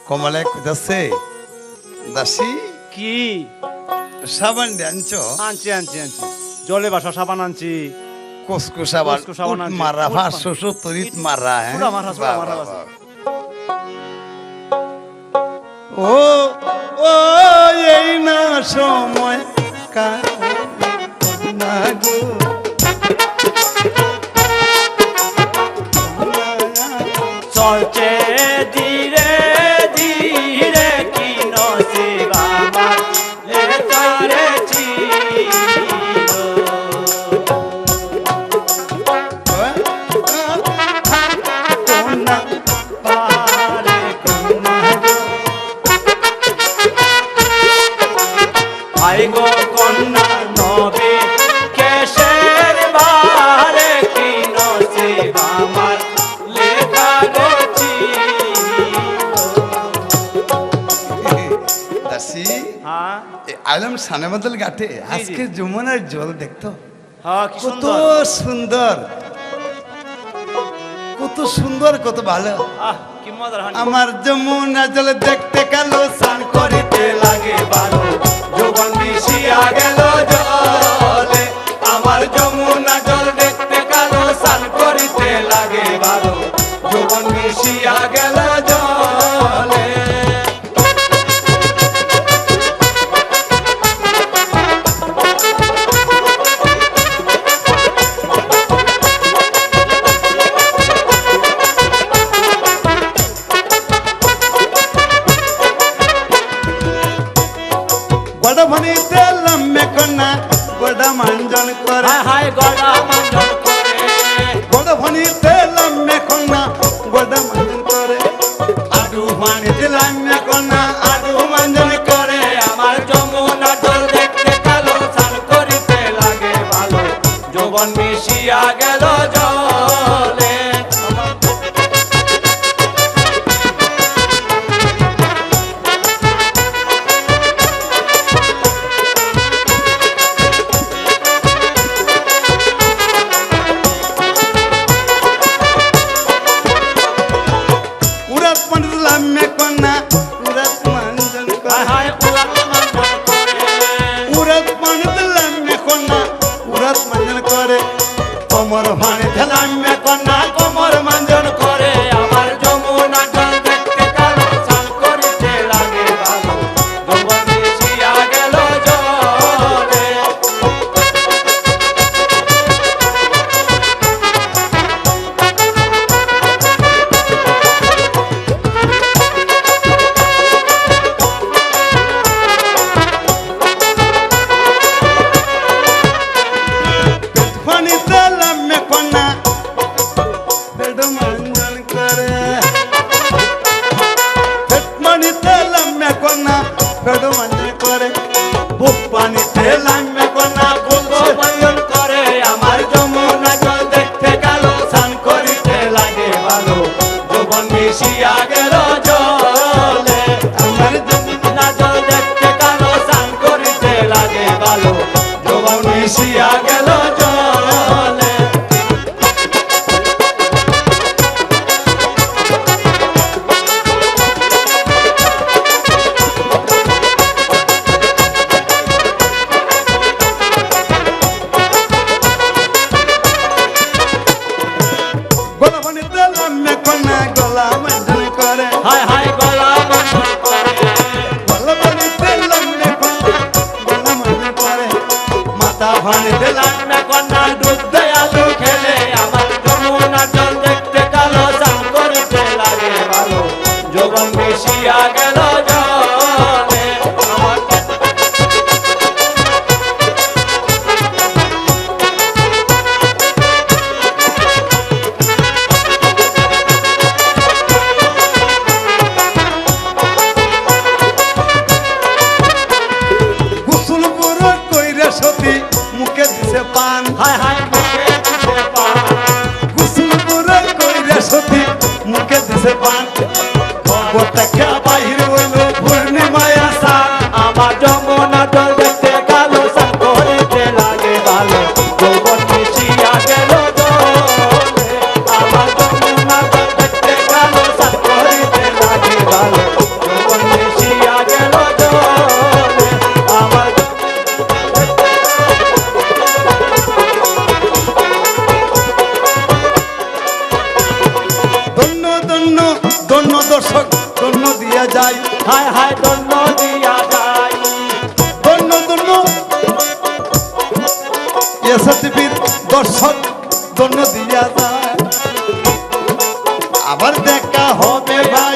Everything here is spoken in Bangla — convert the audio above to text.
কমলে কইতাছে দাসী কি সাবান আনছো? আনছি আনছি আনছি, জলে বাসা সাবান আনছি। কসকো সাবান কসকো সাবান আনছি। মারা 570 মারা হ্যাঁ পুরা মারা, পুরা মারা আছে। ও ও এই না সময় না গো চলছে ধীরে ধীরে কি নসিব আমার লেখারে ছিল। কোনা পারে কোনা গো, ভাই গো কন্যা নবে কেশের বারে কি নসিব আমার লেখা গো দাসী হ্যাঁ আলম সানেমাদল ঘাটে আজকে যমুনার জল দেখতো হ্যাঁ, কি কত সুন্দর। সুন্দর কত সুন্দর কত ভালো। আহ কি মজার হানি। আমার যমুনা জল দেখতে কালো স্নান করিতে লাগে ভালো যৌবন মিশিয়া গেল জলে, আমার যমুনা জল দেখতে কালো স্নান করিতে লাগে ভালো, যৌবন মিশিয়া গেল জলে। বড় ভনিতে লম্বে কন্যা গোড়া মাঞ্জন করে হায় হায় গড়া মঞ্জন করে, বড় ভনিতে লম্বে কন্যা গোড়া মাঞ্জন করে আডু ভনিতে লম্বে কন্যা আডু মাঞ্জন করে আমার যমুনা জল দেখতে কালো স্নান করিতে লাগে ভালো, যৌবন মিশিয়া গেল জলে। উড়াত পন্ডিত লম্বে কন্যা উড়াত মাঞ্জন করে হায় হায় উড়াত মঞ্জন করে, উড়াত পন্ডিত লম্বে কন্যা উড়াত মাঞ্জন করে কোমর ভনিতে লম্বে কন্যা কোমর মাঞ্জন করে আমার যমুনা জল দেখতে কালো স্নান করিতে লাগে ভালো, যৌবন মিশিয়া গেল জলে। ভনিতে লম্বে কন্যা পেট মাঞ্জন করে পেট ভনিতে লম্বে কন্যা পেট মাঞ্জন করে বুক পানিতে লম্বে কন্যা বুক মঞ্জন করে আমার যমুনা জল দেখতে কালো স্নান করিতে লাগে ভালো, যৌবন মিশিয়া গেল জলে। আমার যমুনা জল দেখতে কালো স্নান করিতে লাগে ভালো, যৌবন মিশিয়া গেল জলে। গলা ভনিতে লম্বে কন্যা গলা মাঞ্জন করে হায় হায় গলা মঞ্জন করে, গলা ভনিতে লম্বে কন্যা গলা মাঞ্জন করে মাথা ভনিতে লান্না কন্যা দুধ দেয় আলু খেলে আমার যমুনা জল দেখতে কালো স্নান করিতে লাগে ভালো, যৌবন মিশিয়া গেল জলে। আমার গোসল পুরো কইরা সতী মুখে দিছে পান হায় হায় মুখে দিছে পান, গোসল পুরো কইরা সতী মুখে দিছে পান গোটাকা বাহির হইল পূর্ণিমায় আসা আমার যমুনা জল দেখতে কালো স্নান করিতে লাগে ভালো, যৌবন মিশিয়া গেল জলে। আমার যমুনা জল দেখতে কালো স্নান করিতে লাগে ভালো, জন্য ধন্য দর্শক ধন্য দিয়া যায় হায় হায় দণ্ড দিয়া যায় ধন্য ধন্য এসটিভির দর্শক ধন্য দিয়া যায় আবার দেখা হবে ভাই